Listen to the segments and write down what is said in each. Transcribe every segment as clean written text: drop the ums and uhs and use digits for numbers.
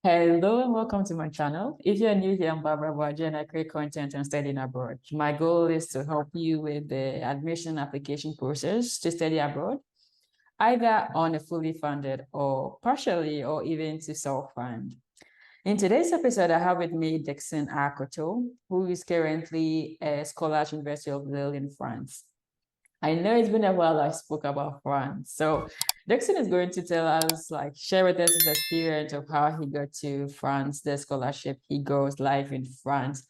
Hello and welcome to my channel. If you're new here, I'm Aboagye and I create content on studying abroad. My goal is to help you with the admission application process to study abroad, either on a fully funded or partially or even to self-fund. In today's episode, I have with me Dixon Akoto, who is currently a scholar at University of Lille in France. I know it's been a while I spoke about France. So Dixon is going to tell us, share with us his experience of how he got to France, the scholarship he goes live in France,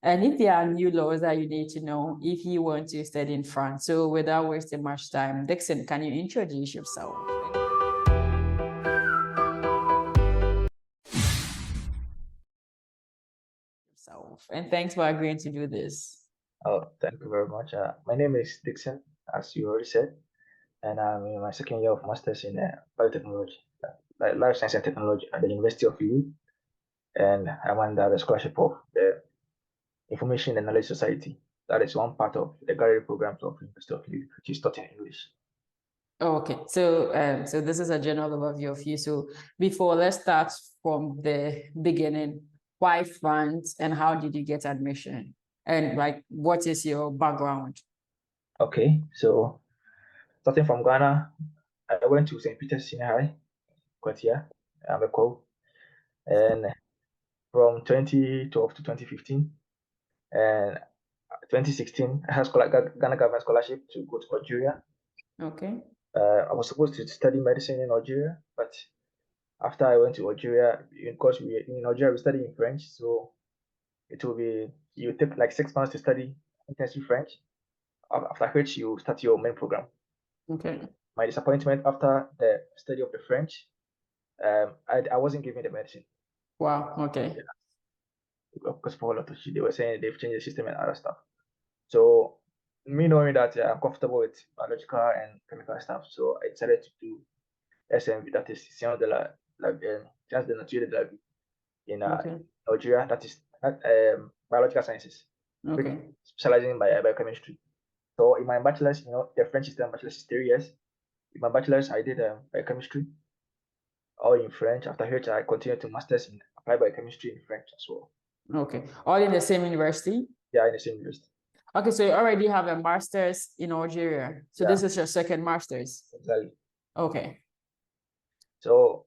and if there are new laws that you need to know if you want to study in France. So without wasting much time, Dixon, can you introduce yourself? And thanks for agreeing to do this. Oh, thank you very much. My name is Dixon, as you already said, and I'm in my second year of master's in biotechnology, like life science and technology at the University of Lille, and I'm under the scholarship of the Information and Knowledge Society. That is one part of the graduate programs of University of Lille, which is taught in English. Oh, okay. So this is a general overview of you. So before, let's start from the beginning. Why France and how did you get admission? And what is your background? Okay, so starting from Ghana, I went to St. Peter's Senior High, Kwatia, Ameko, and from 2012 to 2015, and 2016, I had Ghana government scholarship to go to Algeria. Okay. I was supposed to study medicine in Algeria, but after I went to Algeria, because in Algeria we study in French, so it will be you take like 6 months to study intensive French, after which you start your main program. Okay. My disappointment after the study of the French, I wasn't given the medicine. Wow. Okay. Because for a lot of shit, they were saying they've changed the system and other stuff. So me knowing that I'm comfortable with biological and chemical stuff, so I decided to do SMV, that is Sciences de la, Sciences de Nature de la Vie in Okay. Algeria, that is biological sciences, Okay. specializing in biochemistry. So in my bachelor's, the French system bachelor's is 3 years. In my bachelor's, I did biochemistry, all in French, after which I continued to master's in applied biochemistry in French as well. Okay. All in the same university? Yeah, in the same university. Okay, so you already have a master's in Algeria. So this is your second master's. Exactly. Okay. So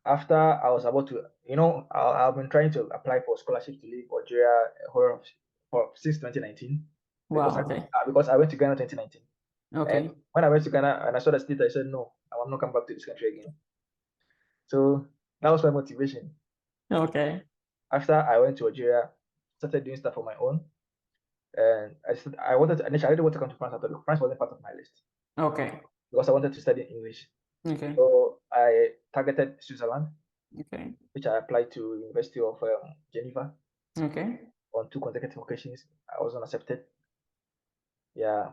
after I was about to, I've been trying to apply for scholarships to leave Algeria since 2019 because Wow. Okay. because I went to Ghana 2019. Okay. And when I went to Ghana and I saw the state, I said, no, I will not come back to this country again. So that was my motivation. Okay. After I went to Algeria, started doing stuff on my own. And I didn't want to come to France at all. France wasn't part of my list. Okay. Because I wanted to study English. Okay. So I targeted Switzerland. Okay. Which I applied to University of Geneva. Okay. On 2 consecutive occasions. I wasn't accepted. Yeah.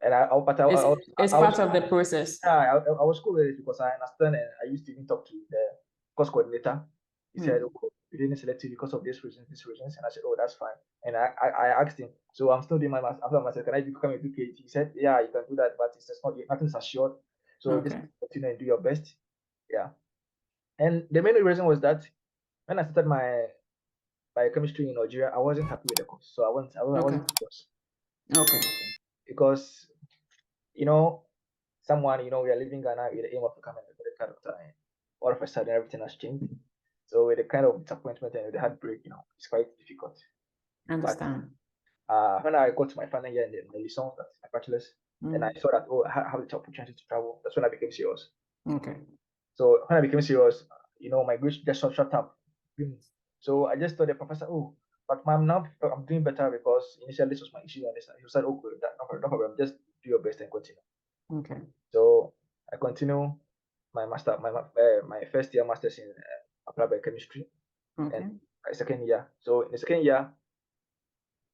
And it's part of the process. Yeah, I was cool with it because I understand, and I used to even talk to the course coordinator. He said, "Oh, we didn't select you because of these reasons, and I said, "Oh, that's fine." And I asked him, so I'm still doing my master. After my master, can I become a PhD? He said, "Yeah, you can do that, but it's just not nothing's assured. So just continue and do your best." Yeah. And the main reason was that when I started my biochemistry in Algeria, I wasn't happy with the course, so I wasn't focused. Okay. Because someone, we are leaving Ghana with the aim of becoming a better kind of time. All of a sudden, everything has changed. So with the kind of disappointment and the heartbreak, it's quite difficult. I understand. But when I got to my final year in my licence, that's my bachelor's, and I saw that, I have the opportunity to travel. That's when I became serious. Okay. So when I became serious, my grades just shut up. So I just told the professor, "Oh, but ma'am, now I'm doing better because initially this was my issue." And he said, "Oh, good, no problem. Just do your best and continue." Okay. So I continue my first year master's in applied biochemistry, and my second year. So in the second year,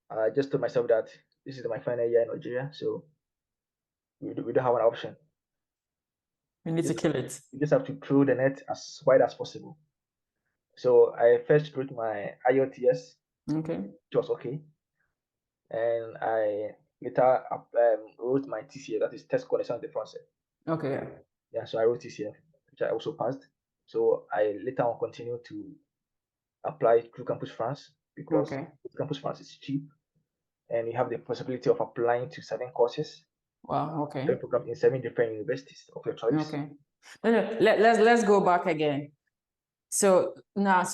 I just told myself that this is my final year in Algeria, so we don't have an option. We need to kill it. You just have to throw the net as wide as possible. So I first wrote my IELTS, which was okay, and I later wrote my TCF, that is test connaissance de français. Okay. Yeah, so I wrote TCF, which I also passed. So I later on continued to apply through Campus France because Okay. Campus France is cheap and you have the possibility of applying to 7 courses, Wow. Okay. 7 programs in 7 different universities of your choice. Okay. No. Let's go back again. So now,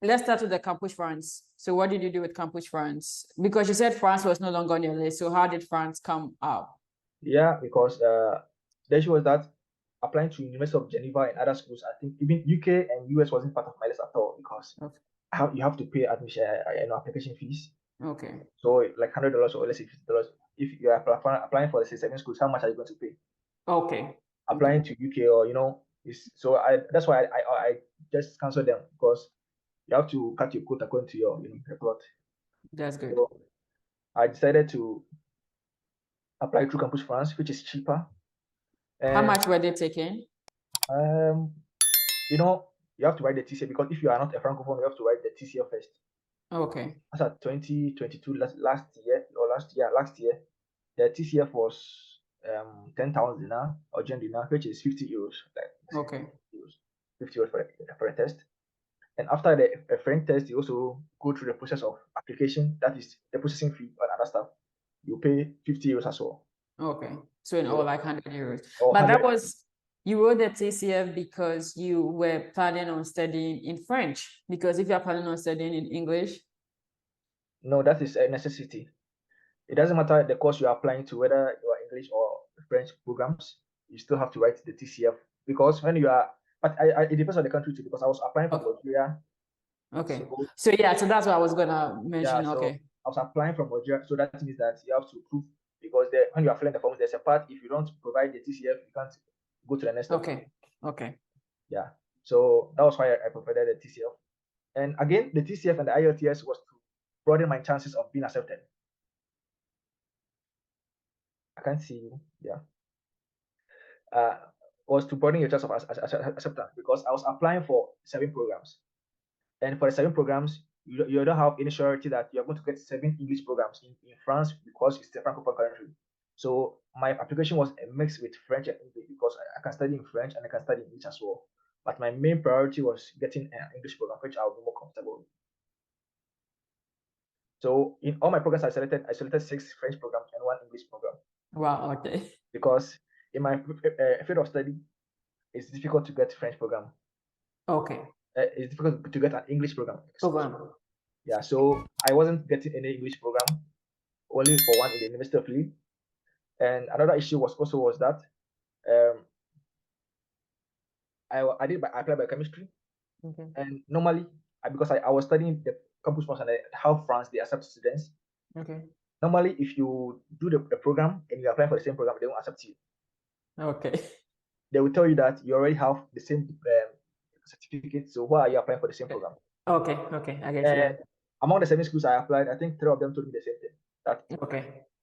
let's start with the Campus France. So what did you do with Campus France? Because you said France was no longer on your list. So how did France come up? Yeah, because the issue was that applying to University of Geneva and other schools, I think even UK and US wasn't part of my list at all because Okay. you have to pay admission, application fees. Okay. So like $100 or let's say $50. If you are applying for, let's say, 7 schools, how much are you going to pay? Okay. Applying to UK or so that's why I just cancelled them because you have to cut your quote according to your report. That's good. So I decided to apply through Campus France, which is cheaper. How much were they taking? Um, you have to write the TCF because if you are not a francophone, you have to write the TCF first. Okay. As at 2022 last year, the TCF was 10,000 dinar or Gen dinar, which is 50 euros. Okay. 50 euros for a test. And after the French test, you also go through the process of application. That is the processing fee and other stuff. You pay 50 euros as well. Okay. So in all, like 100 euros. Or But 100. that was, you wrote the TCF because you were planning on studying in French. Because if you're planning on studying in English, No, that is a necessity. It doesn't matter the course you are applying to, whether you are English or French programs, you still have to write the TCF because when you are, but it depends on the country too, because I was applying from Algeria. Okay. So that's what I was gonna mention. So Okay. I was applying from Algeria, so that means that you have to prove because when you are filling the forms, there's a part if you don't provide the TCF, you can't go to the next step. Okay. Yeah. So that was why I provided the TCF. And again, the TCF and the IELTS was to broaden my chances of being accepted. I can't see you. Yeah. Was to broaden your chance of acceptance because I was applying for 7 programs. And for the 7 programs, you don't have any surety that you're going to get 7 English programs in France because it's a Francophone country. So my application was a mix with French and English because I can study in French and I can study English as well. But my main priority was getting an English program, which I'll be more comfortable with. So in all my programs I selected 6 French programs and 1 English program. Wow. Okay. Because in my field of study, it's difficult to get French program. Okay. It's difficult to get an English program. Program. Yeah, so I wasn't getting any English program, only for one in the University of Lille. And another issue was that I applied biochemistry. Okay. And normally, because I was studying the campus France and how France they accept students. Okay. Normally, if you do the program and you apply for the same program, they won't accept you. Okay. They will tell you that you already have the same certificate, so why are you applying for the same program? Okay. I guess. Yeah. Among the 7 schools I applied, I think 3 of them told me the same thing. That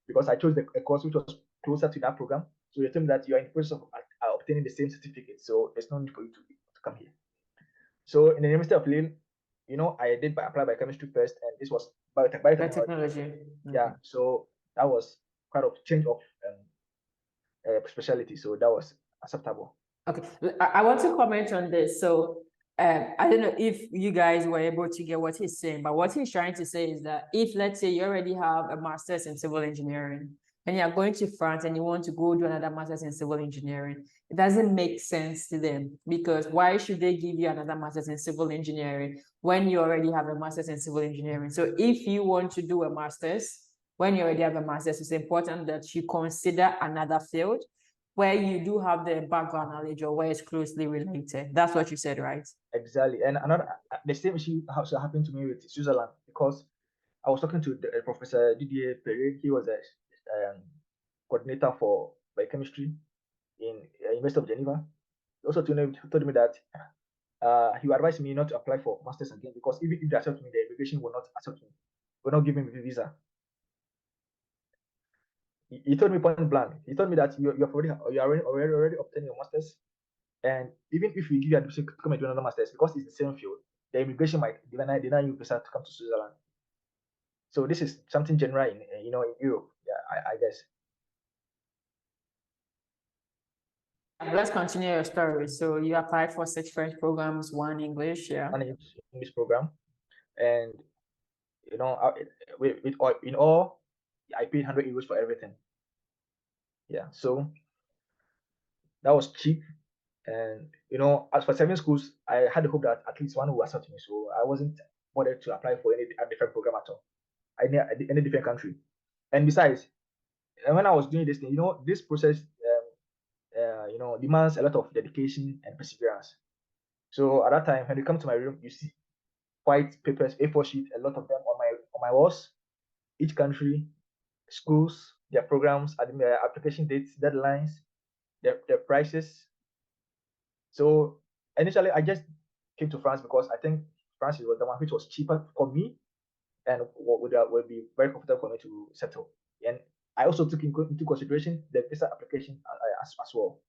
because I chose a course which was closer to that program, so they told me that you are in the process of obtaining the same certificate, so there's no need for you to come here. So in the University of Lille, I did apply biochemistry first, and this was biotechnology. Yeah, so that was quite a change of specialty, so that was acceptable. Okay, I want to comment on this. So I don't know if you guys were able to get what he's saying, but what he's trying to say is that if, let's say, you already have a master's in civil engineering and you're going to France and you want to go do another master's in civil engineering, it doesn't make sense to them because why should they give you another master's in civil engineering when you already have a master's in civil engineering? So if you want to do a master's, when you already have a master's, it's important that you consider another field where you do have the background knowledge or where it's closely related. That's what you said, right? Exactly. And the same issue also happened to me with Switzerland because I was talking to Professor Didier Perret. He was a coordinator for biochemistry in University of Geneva. He also told me that he advised me not to apply for masters again because even if they accept me, the immigration will not accept me, will not give me a visa. He told me point blank. He told me that you are already obtaining your masters, and even if we give you admission to come and do another masters, because it's the same field, the immigration might deny you visa to come to Switzerland. So this is something general in in Europe. Yeah, I guess. Let's continue your story. So you applied for 6 French programs, 1 English, yeah. One English program, and in all, I paid 100 euros for everything. Yeah, so that was cheap. And as for 7 schools, I had the hope that at least one would accept me. So I wasn't bothered to apply for any different program at all. Any different country. And besides, when I was doing this thing, this process, demands a lot of dedication and perseverance. So at that time, when you come to my room, you see white papers, A4 sheet, a lot of them on my walls. Each country, schools, their programs, their application dates, deadlines, their prices. So initially, I just came to France because I think France was the one which was cheaper for me and would be very comfortable for me to settle. And I also took into consideration the visa application as well.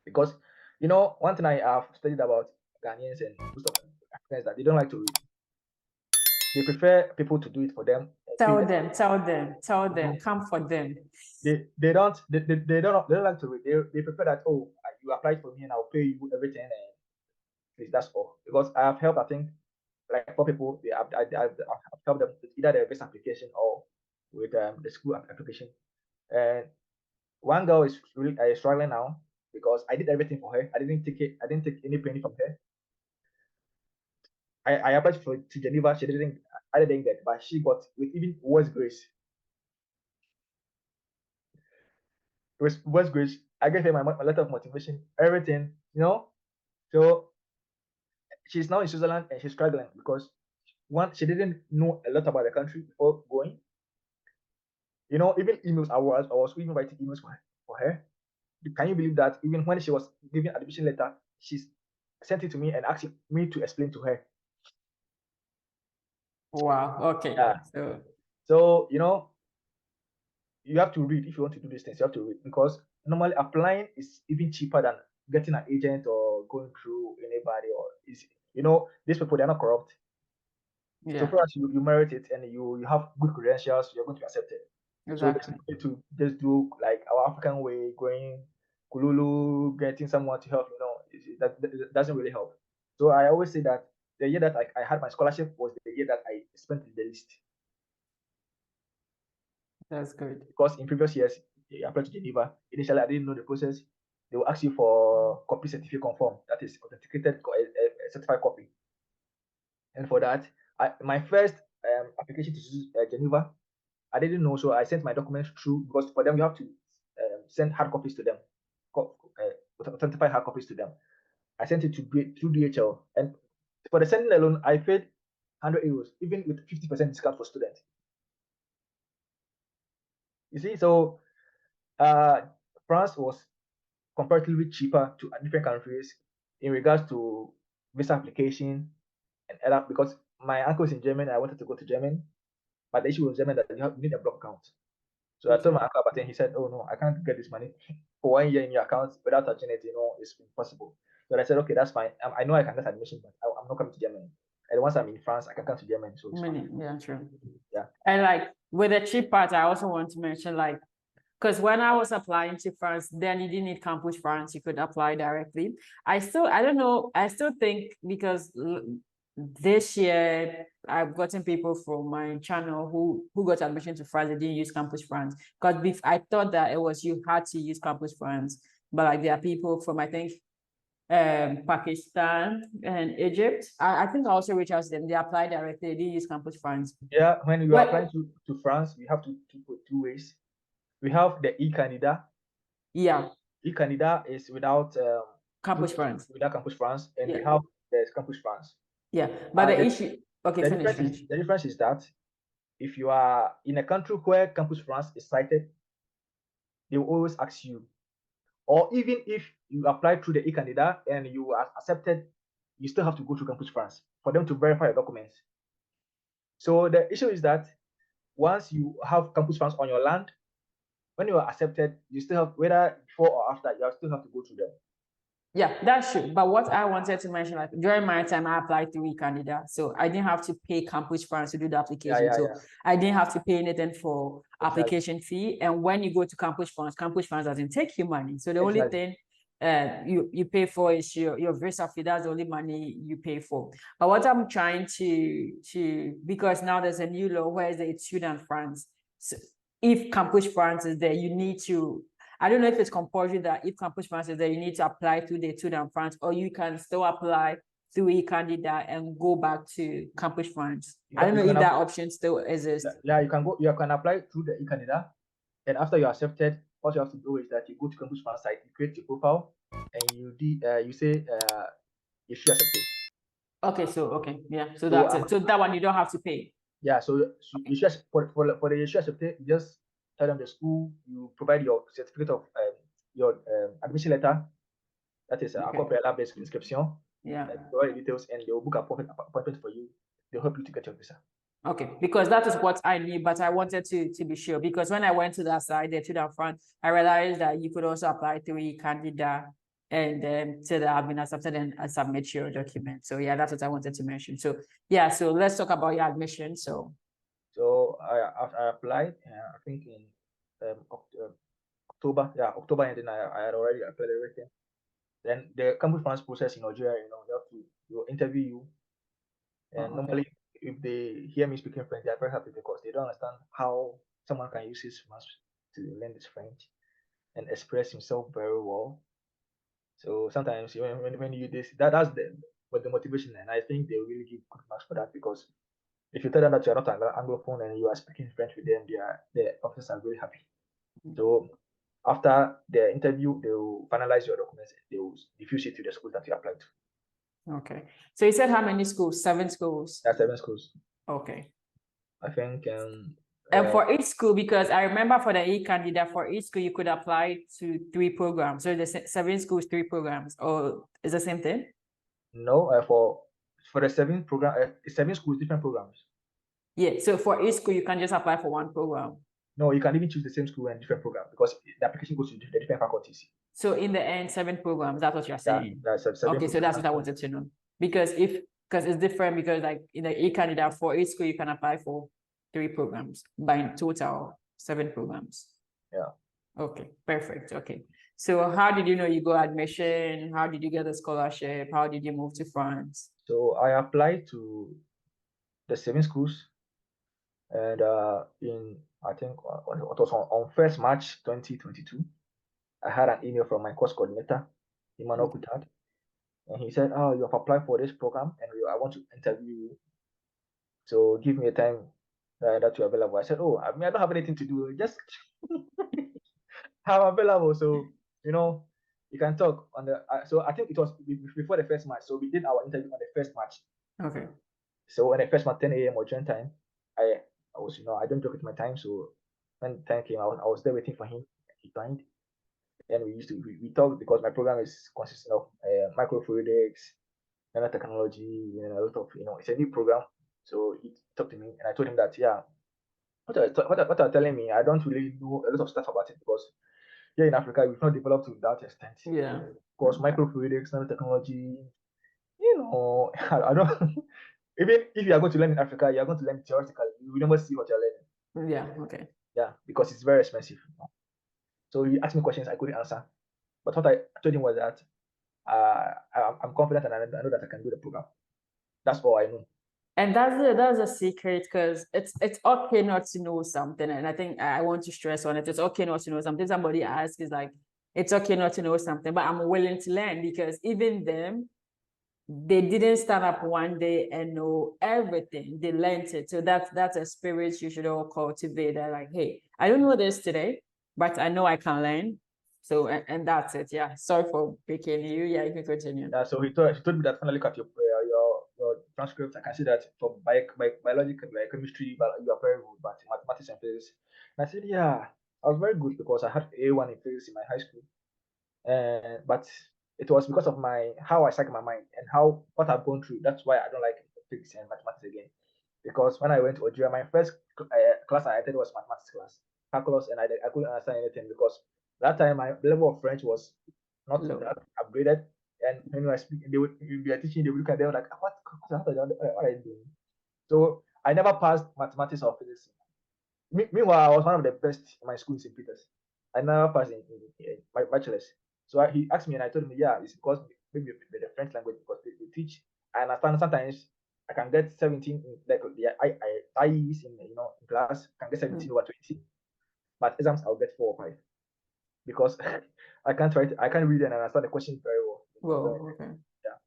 Because, one thing I have studied about Ghanaians and most of Africans that they don't like to read. They prefer people to do it for them. Tell them, come for them. They don't like to read. They prefer that, you applied for me and I'll pay you everything and please, that's all. Because I have helped, I think, like 4 people. I've helped them with either the visa application or with the school application. And one girl is really struggling now because I did everything for her. I didn't take any penny from her. I applied to Geneva. I didn't get, but she got with even worse grace. With worse grace, I gave her my letter of motivation, everything, So she's now in Switzerland and she's struggling because one, she didn't know a lot about the country before going. Even emails, I was even writing emails for her. Can you believe that even when she was giving admission letter, she sent it to me and asked me to explain to her. Wow. Okay. Yeah. So you have to read if you want to do these things. You have to read because normally applying is even cheaper than getting an agent or going through anybody or these people, they're not corrupt. Yeah. So far as you merit it and you have good credentials, you're going to be accepted. Exactly. So to just do like our African way, going Kululu, getting someone to help, that doesn't really help. So I always say that the year that I had my scholarship was the year that I spent the least. That's good. Because in previous years, I applied to Geneva. Initially, I didn't know the process. They will ask you for copy certificate conform, that is authenticated certified copy. And for that, my first application to Geneva, I didn't know, so I sent my documents through because for them you have to send hard copies to them, authentify hard copies to them. I sent it through DHL, and for the sending alone, I paid 100 euros, even with 50% discount for students. You see, so France was comparatively cheaper to different countries in regards to visa application and other, because my uncle is in Germany. I wanted to go to Germany, but the issue with Germany that you need a block account. So I told my uncle about it. He said, "Oh no, I can't get this money for 1 year in your account without touching it. It's impossible." So I said, "Okay, that's fine. I know I can get admission, but I'm not coming to Germany. And once I'm in France, I can come to Germany." So yeah, true. Yeah. And like with the cheap part, I also want to mention because when I was applying to France, then you didn't need Campus France, you could apply directly. I don't know, I still think because this year I've gotten people from my channel who got admission to France, they didn't use Campus France. Because I thought that it was you had to use Campus France, but like there are people from I think Pakistan and Egypt. I think I also reached out to them. They applied directly, they didn't use Campus France. Yeah, when you are applying to France, we have to put 2 ways. We have the e-candidate. Yeah. E-candidate is without Campus France. Without Campus France, and we have the Campus France. Yeah, but the issue. Okay, the difference is that if you are in a country where Campus France is cited, they will always ask you, or even if you apply through the e-candidate and you are accepted, you still have to go to Campus France for them to verify your documents. So the issue is that once you have Campus France on your land, when you are accepted, you still have, whether before or after, you still have to go through them. Yeah, that's true. But what I wanted to mention, like during my time, I applied to e-candidate, so I didn't have to pay Campus France to do the application. I didn't have to pay anything for application fee. And when you go to Campus France doesn't take you money. So the only thing you pay for is your visa fee. That's the only money you pay for. But what I'm trying to because now there's a new law where the student France. So if Campus France is there, you need to. I don't know if it's compulsory that if Campus France is there, you need to apply through the student France, or you can still apply through e-candidate and go back to Campus France. I don't know if that option still exists. Yeah, you can apply through the e-candidate, and after you're accepted, what you have to do is that you go to Campus France site, you create your profile, and you say you should accept it. Okay, so that's it. So that one you don't have to pay. Yeah, so you should for the you should accept it, you just tell them the school, you provide your certificate of your admission letter, that is accord préalable inscription. Yeah. Provide details, and they will book appointment for you. They'll help you to get your visa. Okay, because that is what I need, but I wanted to be sure, because when I went to that side, to that front, I realized that you could also apply through e-candidate and say that I've been accepted and submit your document. So yeah, that's what I wanted to mention. So yeah, so let's talk about your admission. So I applied, I think in October, and then I had already applied everything. Then the Campus France process in Nigeria, they will interview you, and normally if they hear me speaking French, they are very happy because they don't understand how someone can use his French to learn this French and express himself very well. So sometimes when you do this, that's the motivation, and I think they really give good marks for that, because if you tell them that you're not an Anglophone and you are speaking French with them, the officers are really happy. So after the interview, they will finalize your documents. They will diffuse it to the school that you applied to. Okay. So you said how many schools? 7 schools? Yeah, 7 schools. Okay. I think and for each school, because I remember for the e-candidate, for each school you could apply to 3 programs. So the 7 schools, 3 programs, or is the same thing? No, for the 7 program, 7 schools, different programs. Yeah, so for each school you can just apply for 1 program. No, you can even choose the same school and different program, because the application goes to the different faculties. So in the end, 7 programs, that's what you're saying? Yeah, 7 okay, so that's what I wanted to know. Because it's different, because like in the e-candidate, for each school you can apply for 3 programs, by in total 7 programs. Yeah. Okay, perfect. Okay. So how did you know you got admission? How did you get a scholarship? How did you move to France? So I applied to the 7 schools, and I think it was on 1st March 2022. I had an email from my course coordinator, Emmanuel Kutad, and he said, "Oh, you have applied for this program, and I want to interview you. So give me a time that you're available." I said, "Oh, I don't have anything to do. Just I'm available. So you can talk on the." So I think it was before the 1st March. So we did our interview on the 1st March. Okay. So on the 1st March, 10 a.m. or Australian time, I was I don't joke with my time. So when time came, I was there waiting for him. He joined. And we talked, because my program is consisting of microfluidics, nanotechnology, a lot of it's a new program. So he talked to me, and I told him that what are telling me, I don't really know a lot of stuff about it, because here in Africa we've not developed to that extent. Yeah. Because microfluidics, nanotechnology, I don't. Even if you are going to learn in Africa, you are going to learn theoretically. You will never see what you're learning. Yeah. Okay. Yeah, because it's very expensive. So he asked me questions I couldn't answer. But what I told him was that I'm confident, and I know that I can do the program. That's all I know. And that's a secret, because it's okay not to know something. And I think I want to stress on it. It's okay not to know something. Somebody asks, is like, it's okay not to know something, but I'm willing to learn, because even them, they didn't stand up one day and know everything. They learned it. So that's a spirit you should all cultivate. That like, hey, I don't know this today, but I know I can learn. So and that's it. Yeah. Sorry for breaking you. Yeah, you can continue. Yeah. So he told me that when I look at your transcript, I can see that from biology, biochemistry, but you are very good, but mathematics and physics. And I said, yeah, I was very good, because I had A1 in physics in my high school, but it was because of how I psych my mind and what I've gone through. That's why I don't like physics and mathematics again. Because when I went to Algeria, my first class I attended was mathematics class, calculus, and I couldn't understand anything, because that time my level of French was not that upgraded. And when I speak, they would be teaching, they would look at them like, what are you doing? So I never passed mathematics or physics. Meanwhile, I was one of the best in my school in St. Peter's. I never passed in my bachelor's. So he asked me, and I told him, yeah, it's because maybe the French language, because they teach. I understand sometimes I can get 17 in, like the IEs in in class, I can get 17 over 20, but exams I'll get 4 or 5 because I can't read and understand the question very well. Well, okay. Yeah.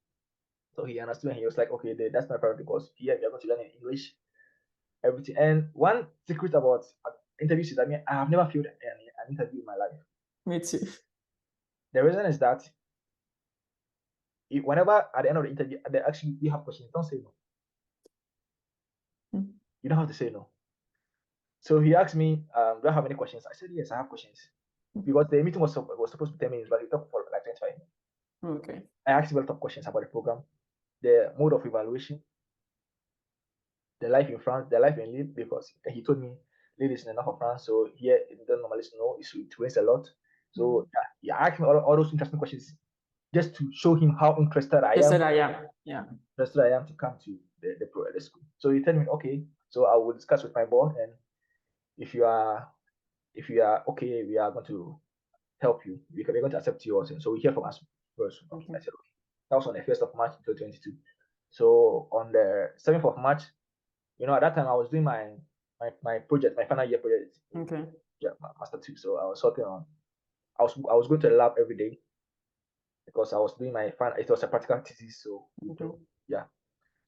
So he understood and he was like, okay, that's my problem because here you're going to learn in English, everything. And one secret about interviews is, I mean, I have never failed an interview in my life. Me too. The reason is that whenever at the end of the interview, they actually you have questions, don't say no. You don't have to say no. So he asked me, do I have any questions? I said, yes, I have questions. Because the meeting was supposed to be 10 minutes, but we talked for like 25 minutes. Okay. I asked him a lot of questions about the program, the mode of evaluation, the life in France, the life in Lille, because he told me Lille is in the north of France, so here it don't normally snow, it rains a lot. So he asked me all those interesting questions just to show him how interested I am. Yeah. Interested I am to come to the school. So he told me, okay, so I will discuss with my board, and if you are okay, we are going to help you. We're going to accept you also. So we hear from us first. Okay. I said, okay. That was on the 1st of March 2022. So on the 7th of March, at that time I was doing my project, my final year project. Okay. Yeah, master 2. So I was sorting on. I was going to the lab every day because I was doing my final. It was a practical thesis. So yeah.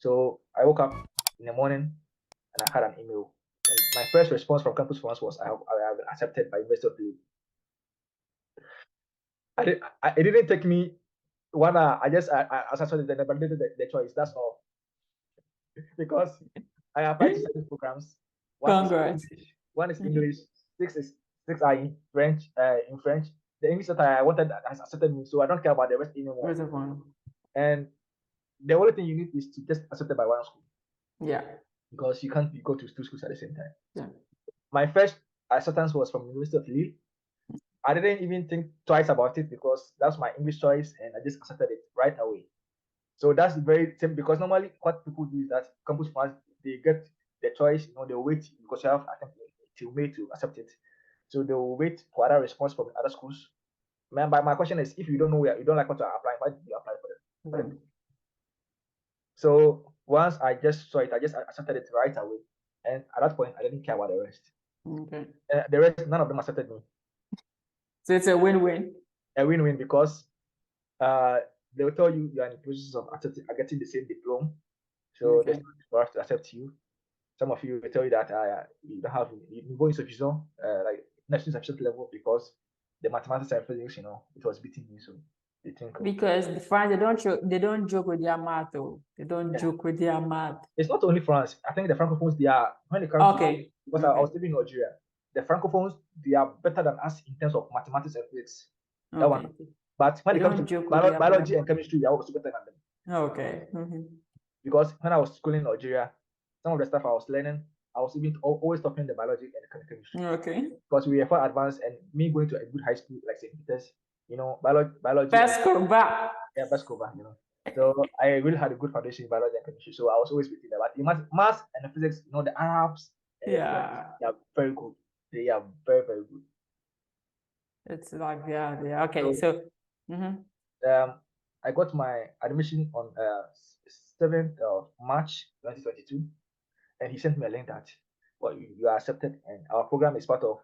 So I woke up in the morning and I had an email. And my first response from Campus France was, I have been accepted by University of Lille. It didn't take me 1 hour. I accepted the choice. That's all. Because I applied to 7 programs. Congrats. One is English, 6 are in French. In French, the English that I wanted has accepted me, so I don't care about the rest anymore. And the only thing you need is to just accepted by one school. Yeah. Because you can't go to 2 schools at the same time. Yeah. My first acceptance was from University of Lille. I didn't even think twice about it because that's my English choice, and I just accepted it right away. So that's very simple because normally what people do is that Campus France, they get the choice, they wait because you have, I think, till May to accept it. So they will wait for other response from other schools. But my question is, if you don't know where you don't like what to apply, why did you apply for it? So once I just saw it, I just accepted it right away. And at that point, I didn't care about the rest. Okay. The rest, none of them accepted me. So it's a win-win. A win-win because they will tell you are in the process of getting the same diploma. So there's no for us to accept you. Some of you will tell you that you don't have niveau insuffisant, like not insufficient level because the mathematics and physics, it was beating you. So they think because the France they don't joke with their math, though. They don't joke with their math. It's not only France. I think the francophones, they are when it comes to, because I was living in Nigeria, the francophones, they are better than us in terms of mathematics and physics. That one. But when it comes to biology and chemistry, we are also better than them. Okay. Because when I was schooling in Nigeria, some of the stuff I was learning, I was even always talking the biology and the chemistry. Okay. Because we were far advanced, and me going to a good high school like St. Peter's, biology. Bascova. Yeah, Bascova, So I really had a good foundation in biology and chemistry. So I was always with that. But in maths and physics, the Arabs, they are very good. They are very, very good. It's like yeah. Okay, so I got my admission on 7th of March 2022, and he sent me a link that you are accepted, and our program is part of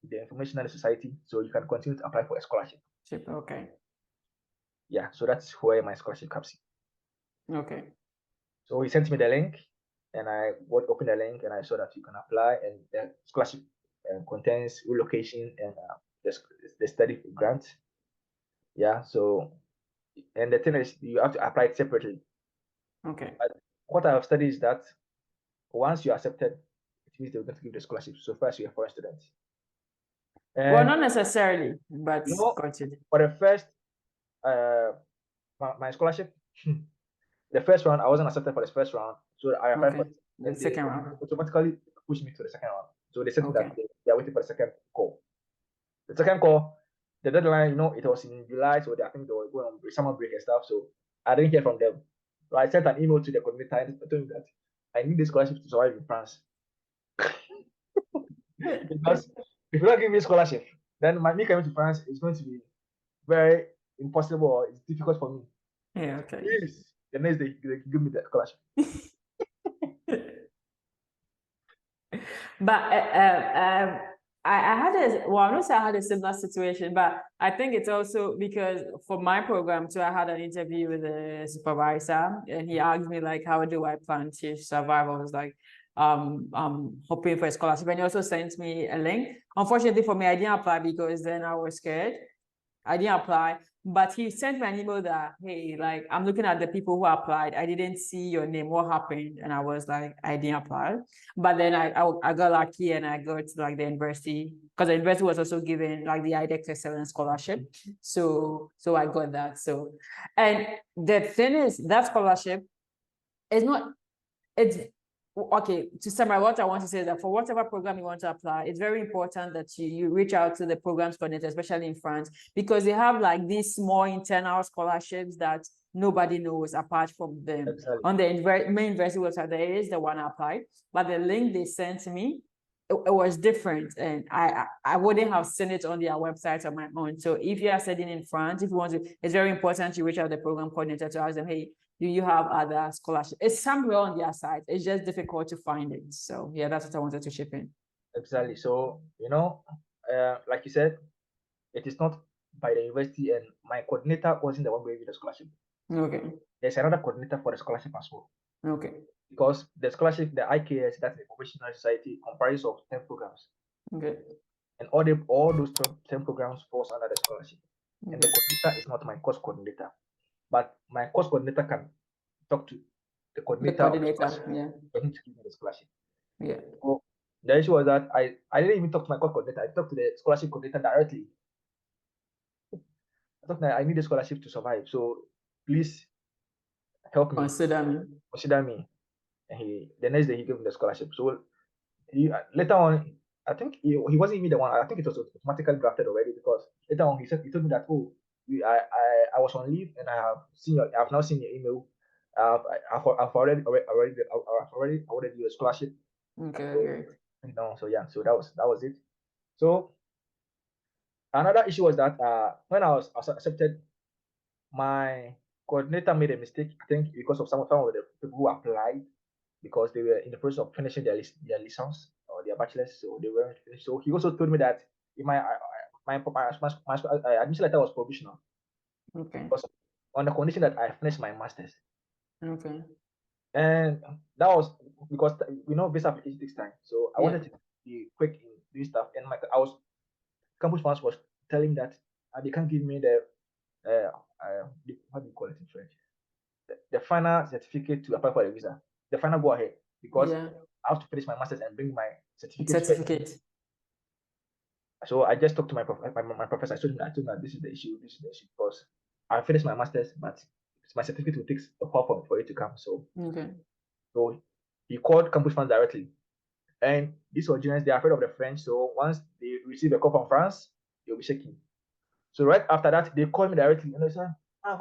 the Informational Society, so you can continue to apply for a scholarship. Okay. Yeah, so that's where my scholarship comes in. Okay. So he sent me the link, and I opened the link, and I saw that you can apply, and the scholarship contains relocation and the study grant. Yeah, so, and the thing is, you have to apply it separately. Okay. But what I have studied is that once you're accepted, it means they're going to give the scholarship. So first, you're a foreign student. Well, not necessarily, but for the first, my scholarship, the first round, I wasn't accepted for the first round, so I applied for the second round. Automatically pushed me to the second round. So they said that they are waiting for the second call. The second call, the deadline, it was in July, so I think they were going on summer break and stuff. So I didn't hear from them. So I sent an email to the coordinator and told him that I need the scholarship to survive in France. Because if you don't give me a scholarship, then me coming to France is going to be very impossible or it's difficult for me. Yeah, okay. Please, the next day they give me the scholarship. But I had I'm not saying I had a similar situation, but I think it's also because for my program too, I had an interview with the supervisor and he asked me like, how do I plan to survive? I was like, hoping for a scholarship. And he also sent me a link. Unfortunately for me, I didn't apply because then I was scared. I didn't apply, but he sent me an email that, hey, like, I'm looking at the people who applied. I didn't see your name. What happened? And I was like, I didn't apply. But then I got lucky and I got to like the university because the university was also giving like the IDEX Excellence Scholarship. So I got that. So, and the thing is, that scholarship is not, it's okay. To summarize, what I want to say is that for whatever program you want to apply, it's very important that you reach out to the programs coordinator, especially in France, because they have like these small internal scholarships that nobody knows apart from them. Exactly. On the main university website, there is the one I applied, but the link they sent to me, it was different, and I wouldn't have seen it on their website on my own. So if you are studying in France, if you want to, it's very important you reach out to the program coordinator to ask them, hey, do you have other scholarships? It's somewhere on their site. It's just difficult to find it. So yeah, that's what I wanted to chip in. Exactly. So, like you said, it is not by the university, and my coordinator wasn't the one giving the scholarship. Okay. There's another coordinator for the scholarship as well. Okay. Because the scholarship, the IKS, that's the Informational Society, comprises of 10 programs. Okay. And all those 10 programs falls under the scholarship. Okay. And the coordinator is not my course coordinator. But my course coordinator can talk to the coordinator, yeah, for him to give me the scholarship. Yeah. So the issue was that I didn't even talk to my course coordinator. I talked to the scholarship coordinator directly. I thought I need a scholarship to survive. So please help me. Consider me. And the next day he gave me the scholarship. So he later on, I think he wasn't even the one. I think it was automatically drafted already, because later on he told me that, oh, I was on leave and I've now seen your email. I've already awarded you a scholarship. Okay. So yeah, so that was it. So another issue was that when I was accepted, my coordinator made a mistake. I think because of some of the people who applied, because they were in the process of finishing their license or their bachelor's, so they weren't finished. So he also told me that in my admission letter was provisional. Okay. Because on the condition that I finish my master's. Okay. And that was because visa application takes time. So I wanted to be quick in doing stuff. And campus funds was telling that they can't give me the what do you call it in French? The final certificate to apply for the visa. The final go ahead, because I have to finish my master's and bring my certificate. So I just talked to my professor. I told him that this is the issue, because I finished my master's, but my certificate will take a while for it to come. So so he called campus funds directly. And these Algerians, they're afraid of the French. So once they receive a call from France, they'll be shaking. So right after that, they called me directly and they said, how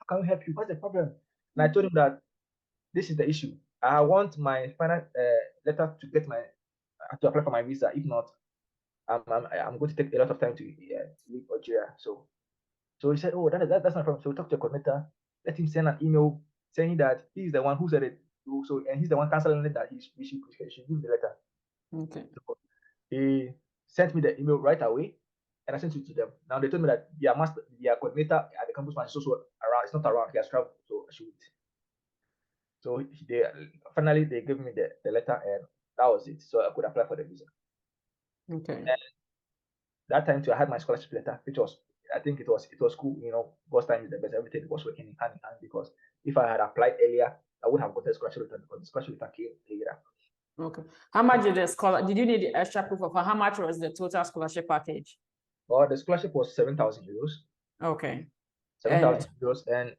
can we help you? What's the problem? And I told him that this is the issue. I want my final letter to get to apply for my visa. If not, I'm going to take a lot of time to leave Algeria. So he said, oh, that's not a problem. So talk to your coordinator, let him send an email saying that he's the one who said it. So and he's the one canceling it, that he should give the letter. Okay. So he sent me the email right away, and I sent it to them. Now they told me that their coordinator at the campus is also around. It's not around. He has traveled, so I should. So finally they gave me the letter, and that was it. So I could apply for the visa. Okay. And that time too, I had my scholarship letter, which was, I think it was cool. God's time is the best. Everything was working in hand, because if I had applied earlier, I would have got a scholarship letter, because the scholarship letter came later. Okay. How much did you need the extra proof of how much was the total scholarship package? Well, the scholarship was 7,000 euros. Okay. 7,000 euros, and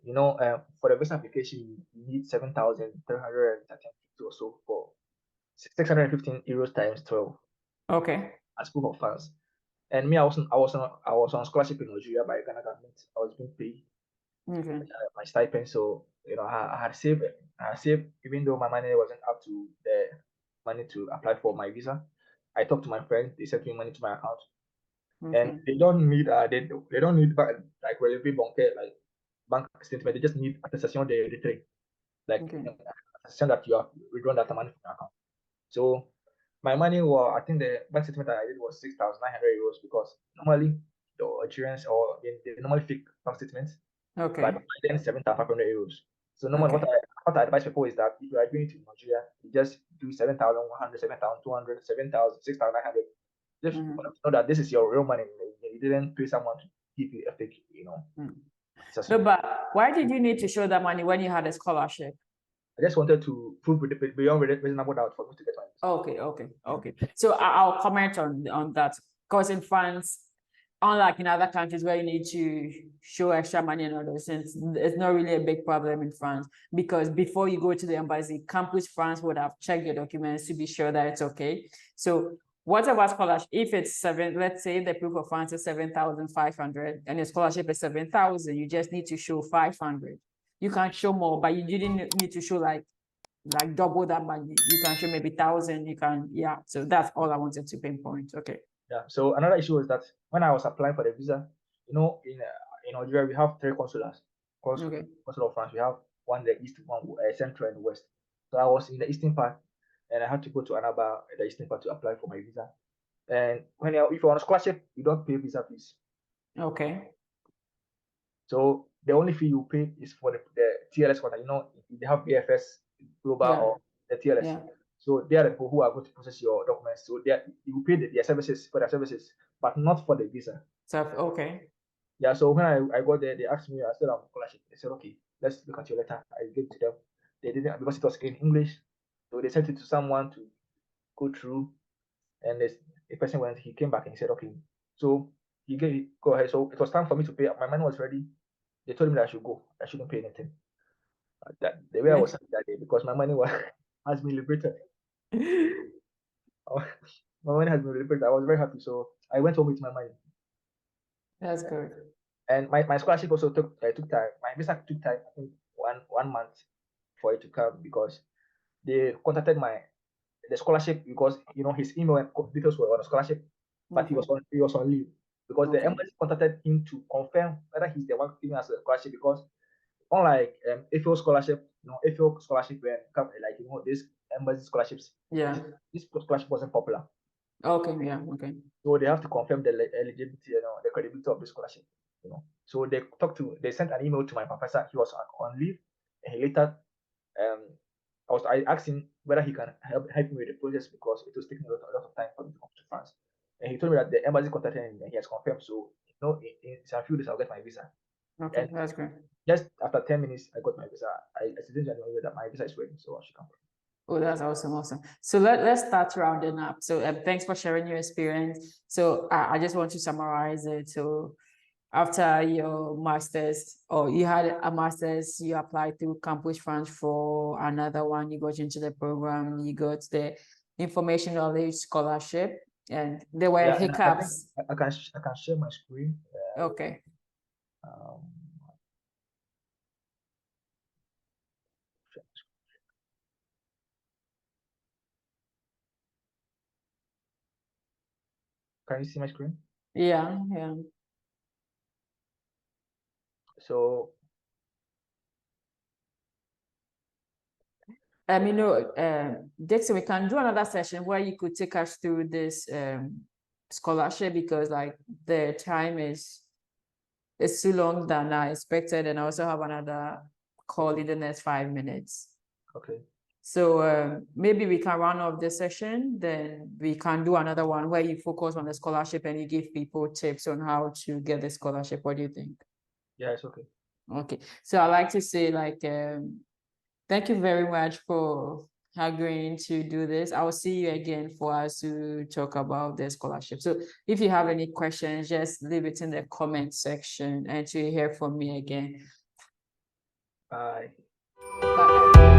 for the visa application, you need 7,313 or so for 615 euros times 12. Okay. As proof of funds. And me, I was on scholarship in Nigeria by Ghana government. I was being paid my stipend, so I had saved. Even though my money wasn't up to the money to apply for my visa. I talked to my friends. They sent me money to my account. and they don't need they don't need like relevé bancaire, like bank statement. They just need attestation de retrait, like attestation that you have withdrawn that money from your account. So my money was, I think the bank statement that I did was 6,900 euros, because normally the Algerians or they normally fake bank statements. But then 7,500 euros. So normally what I advise people is that if you are doing it in Nigeria, you just do 7,100, 7,200, 7,000, 6,900. Just know that this is your real money. You didn't pay someone to give you a fake, No, but why did you need to show that money when you had a scholarship? I just wanted to prove beyond reasonable doubt for me to get my. Okay. So I'll comment on that, because in France, unlike in other countries where you need to show extra money and all those things, it's not really a big problem in France, because before you go to the embassy, Campus France would have checked your documents to be sure that it's okay. So whatever scholarship, if it's let's say the proof of funds is 7,500 and the scholarship is 7,000, you just need to show 500. You can show more, but you didn't need to show like double that money. You can show maybe 1,000. You can, So that's all I wanted to pinpoint. Okay. Yeah. So another issue is that when I was applying for the visa, in Algeria we have 3 consulars. Consul of France. We have one in the east, one central, and west. So I was in the eastern part, and I had to go to Annaba, the eastern part, to apply for my visa. And if you're on a scholarship, you don't pay visa fees. Okay. So the only fee you pay is for the TLS quota. They have BFS Global or the TLS. Yeah. So they are the people who are going to process your documents. So you pay their services for their services, but not for the visa. Okay. Yeah. So when I got there, they asked me, I said I'm on scholarship. They said, okay, let's look at your letter. I gave it to them. They didn't, because it was in English. So they sent it to someone to go through, and the person he came back and he said, okay. So he go ahead. So it was time for me to pay. My money was ready. They told me that I should go. I shouldn't pay anything. The way I was happy that day, because my money has been liberated. My money has been liberated. I was very happy. So I went home with my money. That's good. And my scholarship also took time. My visa took time, I think 1 month for it to come, because they contacted the scholarship, because his email and details were on the scholarship, but he was on leave, because the embassy contacted him to confirm whether he's the one giving us a scholarship, because unlike AFO scholarship, AFO scholarship where this embassy scholarships, this scholarship wasn't popular. Okay. So they have to confirm the eligibility, the credibility of the scholarship. So they sent an email to my professor. He was on leave, and he later I asked him whether he can help me with the process, because it was taking a lot of time for me to come to France. And he told me that the embassy contacted him and he has confirmed. So in a few days I'll get my visa. Okay, and that's great. Just after 10 minutes, I got my visa. I didn't know that my visa is ready, so I should come. Oh, that's awesome. So let's start rounding up. So thanks for sharing your experience. So I just want to summarize it. So after your master's, or you had a master's, you applied to Campus France for another one, you got into the program, you got the information knowledge scholarship, and there were hiccups. I can share my screen. Okay. Can you see my screen? Yeah. So Dixon, we can do another session where you could take us through this scholarship, because the time is too long than I expected, and I also have another call in the next 5 minutes. Okay. So maybe we can run off this session, then we can do another one where you focus on the scholarship and you give people tips on how to get the scholarship. What do you think? Yeah, it's okay. Okay. So I like to say thank you very much for agreeing to do this. I will see you again for us to talk about the scholarship. So if you have any questions, just leave it in the comment section, and to hear from me again. Bye. Bye.